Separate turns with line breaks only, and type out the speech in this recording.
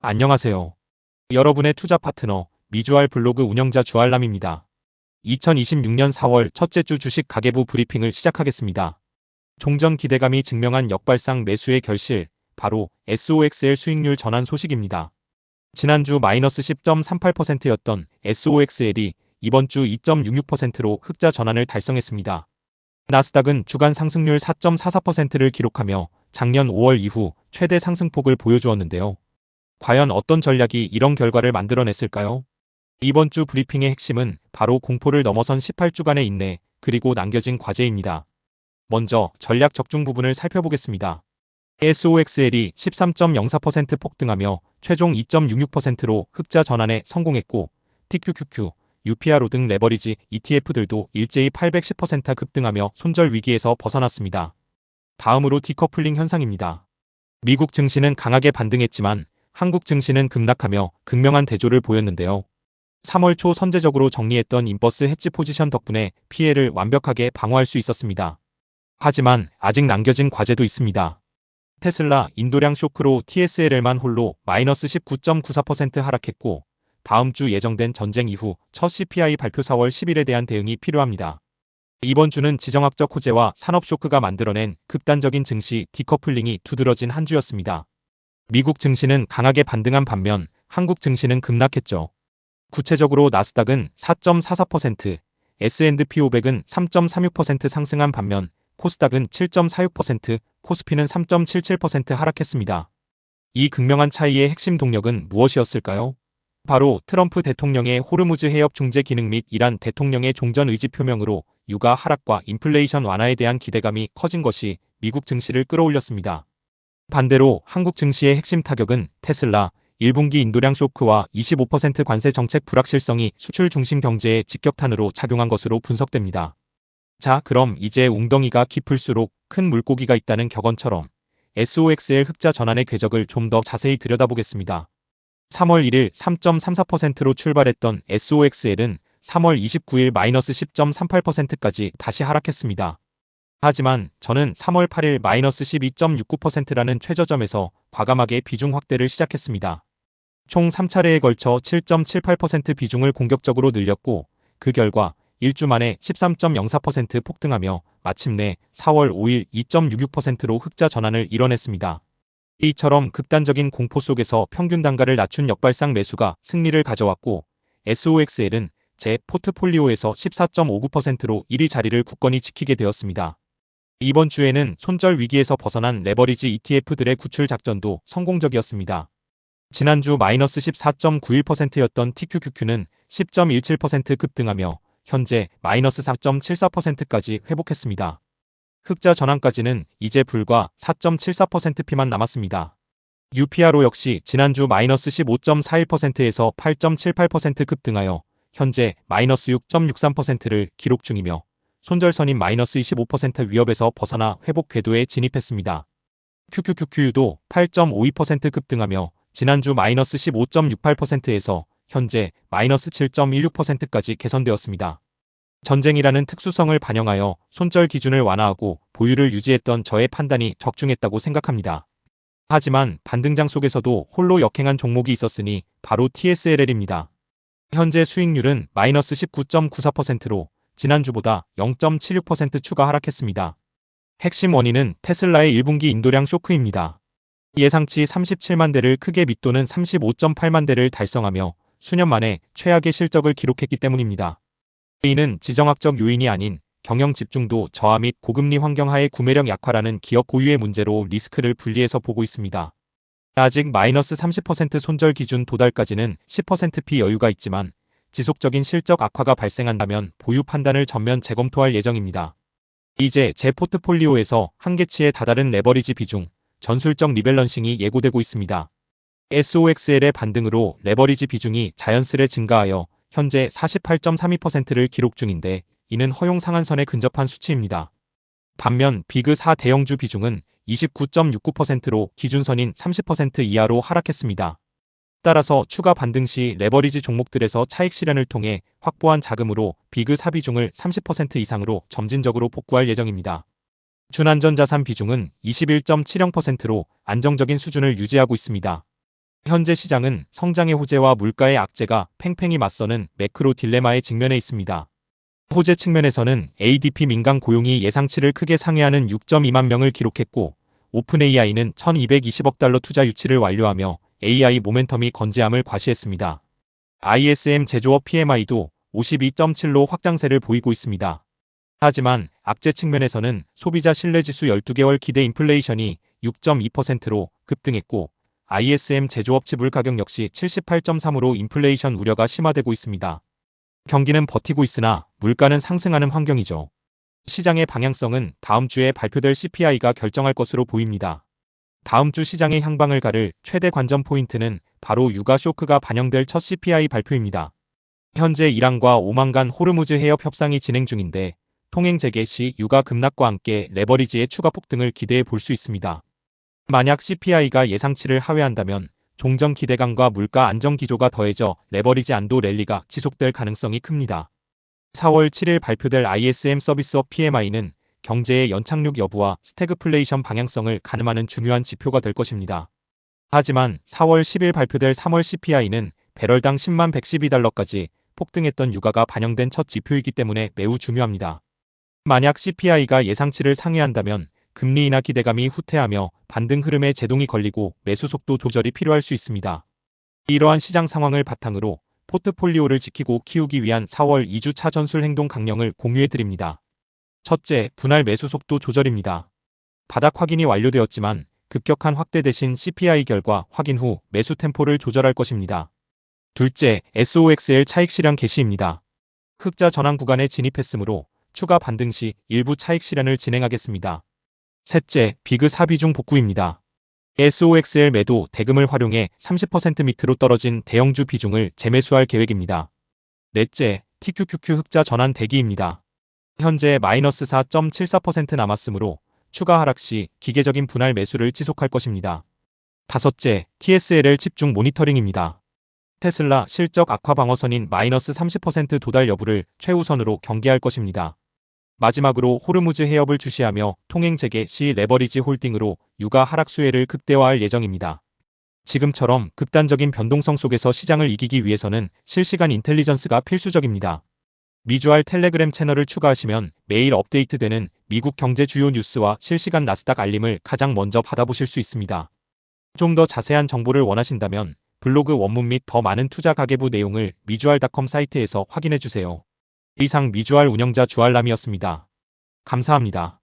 안녕하세요. 여러분의 투자 파트너 미주알 블로그 운영자 주알람입니다. 2026년 4월 첫째 주 주식 가계부 브리핑을 시작하겠습니다. 종전 기대감이 증명한 역발상 매수의 결실, 바로 SOXL 수익률 전환 소식입니다. 지난주 마이너스 10.38%였던 SOXL이 이번 주 2.66%로 흑자 전환을 달성했습니다. 나스닥은 주간 상승률 4.44%를 기록하며 작년 5월 이후 최대 상승폭을 보여주었는데요. 과연 어떤 전략이 이런 결과를 만들어냈을까요? 이번 주 브리핑의 핵심은 바로 공포를 넘어선 18주간의 인내, 그리고 남겨진 과제입니다. 먼저 전략 적중 부분을 살펴보겠습니다. SOXL이 13.04% 폭등하며 최종 2.66%로 흑자 전환에 성공했고, TQQQ, UPRO 등 레버리지 ETF들도 일제히 810% 급등하며 손절 위기에서 벗어났습니다. 다음으로 디커플링 현상입니다. 미국 증시는 강하게 반등했지만 한국 증시는 급락하며 극명한 대조를 보였는데요. 3월 초 선제적으로 정리했던 인버스 해지 포지션 덕분에 피해를 완벽하게 방어할 수 있었습니다. 하지만 아직 남겨진 과제도 있습니다. 테슬라 인도량 쇼크로 TSLR만 홀로 마이너스 19.94% 하락했고, 다음 주 예정된 전쟁 이후 첫 CPI 발표 4월 10일에 대한 대응이 필요합니다. 이번 주는 지정학적 호재와 산업 쇼크가 만들어낸 극단적인 증시 디커플링이 두드러진 한 주였습니다. 미국 증시는 강하게 반등한 반면 한국 증시는 급락했죠. 구체적으로 나스닥은 4.44%, S&P 500은 3.36% 상승한 반면 코스닥은 7.46%, 코스피는 3.77% 하락했습니다. 이 극명한 차이의 핵심 동력은 무엇이었을까요? 바로 트럼프 대통령의 호르무즈 해협 중재 기능 및 이란 대통령의 종전 의지 표명으로 유가 하락과 인플레이션 완화에 대한 기대감이 커진 것이 미국 증시를 끌어올렸습니다. 반대로 한국 증시의 핵심 타격은 테슬라, 1분기 인도량 쇼크와 25% 관세 정책 불확실성이 수출 중심 경제에 직격탄으로 작용한 것으로 분석됩니다. 자, 그럼 이제 웅덩이가 깊을수록 큰 물고기가 있다는 격언처럼 SOXL 흑자 전환의 궤적을 좀 더 자세히 들여다보겠습니다. 3월 1일 3.34%로 출발했던 SOXL은 3월 29일 마이너스 10.38%까지 다시 하락했습니다. 하지만 저는 3월 8일 마이너스 12.69%라는 최저점에서 과감하게 비중 확대를 시작했습니다. 총 3차례에 걸쳐 7.78% 비중을 공격적으로 늘렸고, 그 결과 1주 만에 13.04% 폭등하며 마침내 4월 5일 2.66%로 흑자 전환을 이뤄냈습니다. 이처럼 극단적인 공포 속에서 평균 단가를 낮춘 역발상 매수가 승리를 가져왔고, SOXL은 제 포트폴리오에서 14.59%로 1위 자리를 굳건히 지키게 되었습니다. 이번 주에는 손절 위기에서 벗어난 레버리지 ETF들의 구출 작전도 성공적이었습니다. 지난주 마이너스 14.91%였던 TQQQ는 10.17% 급등하며 현재 마이너스 4.74%까지 회복했습니다. 흑자 전환까지는 이제 불과 4.74%피만 남았습니다. UPRO 역시 지난주 마이너스 15.41%에서 8.78% 급등하여 현재 마이너스 6.63%를 기록 중이며 손절선인 마이너스 25% 위협에서 벗어나 회복 궤도에 진입했습니다. QQQQ도 8.52% 급등하며 지난주 마이너스 15.68%에서 현재 마이너스 7.16%까지 개선되었습니다. 전쟁이라는 특수성을 반영하여 손절 기준을 완화하고 보유를 유지했던 저의 판단이 적중했다고 생각합니다. 하지만 반등장 속에서도 홀로 역행한 종목이 있었으니 바로 TSLL입니다. 현재 수익률은 마이너스 19.94%로 지난주보다 0.76% 추가 하락했습니다. 핵심 원인은 테슬라의 1분기 인도량 쇼크입니다. 예상치 37만 대를 크게 밑도는 35.8만 대를 달성하며 수년 만에 최악의 실적을 기록했기 때문입니다. 이는 지정학적 요인이 아닌 경영 집중도 저하 및 고금리 환경 하의 구매력 약화라는 기업 고유의 문제로 리스크를 분리해서 보고 있습니다. 아직 마이너스 30% 손절 기준 도달까지는 10%피 여유가 있지만 지속적인 실적 악화가 발생한다면 보유 판단을 전면 재검토할 예정입니다. 이제 제 포트폴리오에서 한계치에 다다른 레버리지 비중, 전술적 리밸런싱이 예고되고 있습니다. SOXL의 반등으로 레버리지 비중이 자연스레 증가하여 현재 48.32%를 기록 중인데 이는 허용 상한선에 근접한 수치입니다. 반면 비그 4 대형주 비중은 29.69%로 기준선인 30% 이하로 하락했습니다. 따라서 추가 반등 시 레버리지 종목들에서 차익 실현을 통해 확보한 자금으로 비그 4 비중을 30% 이상으로 점진적으로 복구할 예정입니다. 준안전자산 비중은 21.70%로 안정적인 수준을 유지하고 있습니다. 현재 시장은 성장의 호재와 물가의 악재가 팽팽히 맞서는 매크로 딜레마에 직면해 있습니다. 호재 측면에서는 ADP 민간 고용이 예상치를 크게 상회하는 6.2만 명을 기록했고, 오픈 AI는 1220억 달러 투자 유치를 완료하며 AI 모멘텀이 건재함을 과시했습니다. ISM 제조업 PMI도 52.7로 확장세를 보이고 있습니다. 하지만 악재 측면에서는 소비자 신뢰지수 12개월 기대 인플레이션이 6.2%로 급등했고, ISM 제조업 지불 가격 역시 78.3으로 인플레이션 우려가 심화되고 있습니다. 경기는 버티고 있으나 물가는 상승하는 환경이죠. 시장의 방향성은 다음 주에 발표될 CPI가 결정할 것으로 보입니다. 다음 주 시장의 향방을 가를 최대 관전 포인트는 바로 유가 쇼크가 반영될 첫 CPI 발표입니다. 현재 이란과 오만 간 호르무즈 해협 협상이 진행 중인데, 통행 재개 시 유가 급락과 함께 레버리지의 추가 폭등을 기대해 볼 수 있습니다. 만약 CPI가 예상치를 하회한다면 종전 기대감과 물가 안정 기조가 더해져 레버리지 안도 랠리가 지속될 가능성이 큽니다. 4월 7일 발표될 ISM 서비스업 PMI는 경제의 연착륙 여부와 스태그플레이션 방향성을 가늠하는 중요한 지표가 될 것입니다. 하지만 4월 10일 발표될 3월 CPI는 배럴당 10만 112달러까지 폭등했던 유가가 반영된 첫 지표이기 때문에 매우 중요합니다. 만약 CPI가 예상치를 상회한다면 금리 인하 기대감이 후퇴하며 반등 흐름에 제동이 걸리고 매수 속도 조절이 필요할 수 있습니다. 이러한 시장 상황을 바탕으로 포트폴리오를 지키고 키우기 위한 4월 2주차 전술 행동 강령을 공유해 드립니다. 첫째, 분할 매수 속도 조절입니다. 바닥 확인이 완료되었지만 급격한 확대 대신 CPI 결과 확인 후 매수 템포를 조절할 것입니다. 둘째, SOXL 차익 실현 개시입니다. 흑자 전환 구간에 진입했으므로 추가 반등 시 일부 차익 실현을 진행하겠습니다. 셋째, 비그 사비중 복구입니다. SOXL 매도 대금을 활용해 30% 밑으로 떨어진 대형주 비중을 재매수할 계획입니다. 넷째, TQQQ 흑자 전환 대기입니다. 현재 마이너스 4.74% 남았으므로 추가 하락 시 기계적인 분할 매수를 지속할 것입니다. 다섯째, TSLL 집중 모니터링입니다. 테슬라 실적 악화 방어선인 마이너스 30% 도달 여부를 최우선으로 경계할 것입니다. 마지막으로 호르무즈 해협을 주시하며 통행 재개 시 레버리지 홀딩으로 유가 하락 수혜를 극대화할 예정입니다. 지금처럼 극단적인 변동성 속에서 시장을 이기기 위해서는 실시간 인텔리전스가 필수적입니다. 미주알 텔레그램 채널을 추가하시면 매일 업데이트되는 미국 경제 주요 뉴스와 실시간 나스닥 알림을 가장 먼저 받아보실 수 있습니다. 좀 더 자세한 정보를 원하신다면 블로그 원문 및 더 많은 투자 가계부 내용을 미주알.com 사이트에서 확인해주세요. 이상 미주알 운영자 주알람이었습니다. 감사합니다.